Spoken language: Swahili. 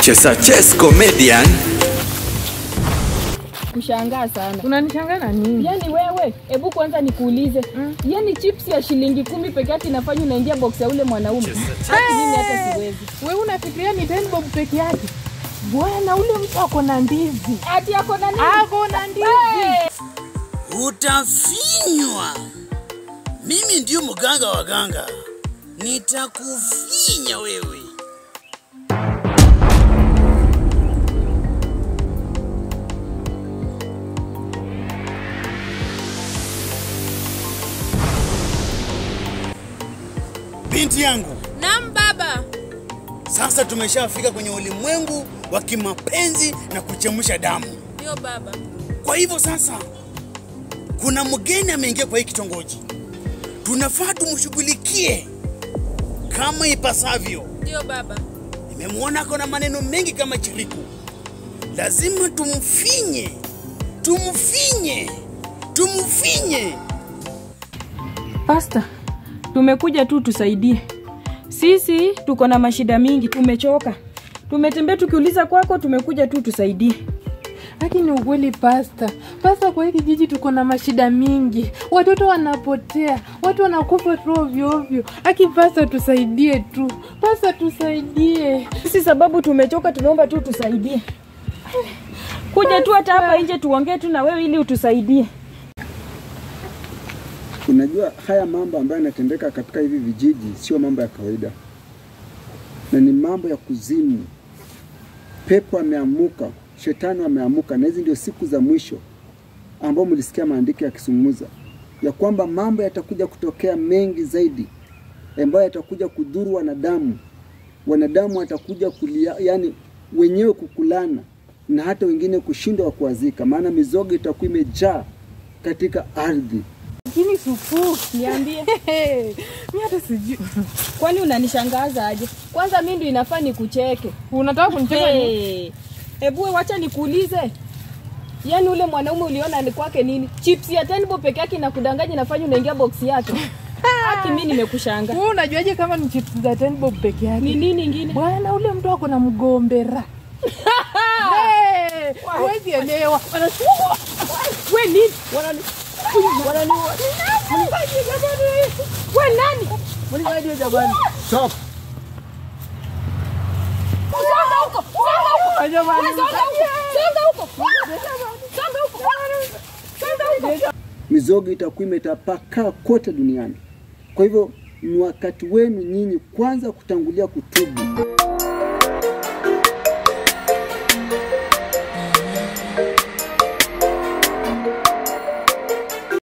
Chess comedian. Kushangaa sana. Unanishangaa na nini? Yaani wewe, hebu kwanza nikuulize. Yaani chips ya shilingi 10 peke yake inafanya unaingia box ya ule mwanaume. Mimi hata siwezi. Wewe unafikiria ni 10 bob peke yake? Bwana ule mtu ako na ndizi. Ati ako na nini? Ako na ndizi. Utafinywa. Mimi ndio mganga wa ganga. Nitakufinya wewe. Binti yangu. Naam baba. Sasa tumeshafika kwenye ulimwengu wa kimapenzi na kuchemsha damu. Ndio baba. Kwa hivyo sasa kuna mgeni ameingia kwa hiki kitongoji. Tunafaa tumshughulikie kama ipasavyo. Ndio baba. Nimemuona kuna maneno mengi kama chiriku. Lazima tumfinye. Pastor, tumekuja tu tusaidie. Sisi tuko na mashida mingi, tumechoka. Tumetembea tukiuliza kwako, tumekuja tu tusaidie. Haki ni ukweli Pastor. Pastor, kwa hiki kijiji tuko na mashida mingi. Watoto wanapotea, watu wanakufa tu ovyo ovyo. Haki Pastor, tusaidie tu. Pastor, tusaidie. Sisi sababu tumechoka, tunaomba tu tusaidie. Kuja tu hata hapa nje tuongee tu na wewe ili utusaidie. Unajua haya mambo ambayo yanatendeka katika hivi vijiji sio mambo ya kawaida. Na ni mambo ya kuzimu. Pepo ameamuka, shetani ameamuka, na hizi ndio siku za mwisho ambao mlisikia maandiko yakizungumza ya kwamba mambo yatakuja kutokea mengi zaidi ambayo yatakuja kudhuru wanadamu. Wanadamu watakuja kulia, yani wenyewe kukulana na hata wengine kushindwa kuwazika, maana mizoga itakuwa imejaa katika ardhi. Lakini supu, Niambie. Mimi hata sijui. Kwani unanishangaza aje? Kwanza mimi ndio inafaa nikucheke. Unataka kunicheka nini? Hebu wacha nikuulize. Yaani ule mwanaume uliona ni kwake nini? Chips ya 10 bob peke yake inakudanganya inafanya unaingia box yake. Haki mimi nimekushangaa. Wewe unajuaje kama ni chips za 10 bob peke yake? Ni nini nyingine? Bwana ule mtu ako na mgombera. Huwezi elewa. Wewe nini? Wanani wewe nani? Mlizaje jamani? Stop. Songa huko. Jamani. Mizoga itakuwa imetapakaa kote duniani. Kwa hivyo ni wakati wenu nyinyi kwanza kutangulia kutubu.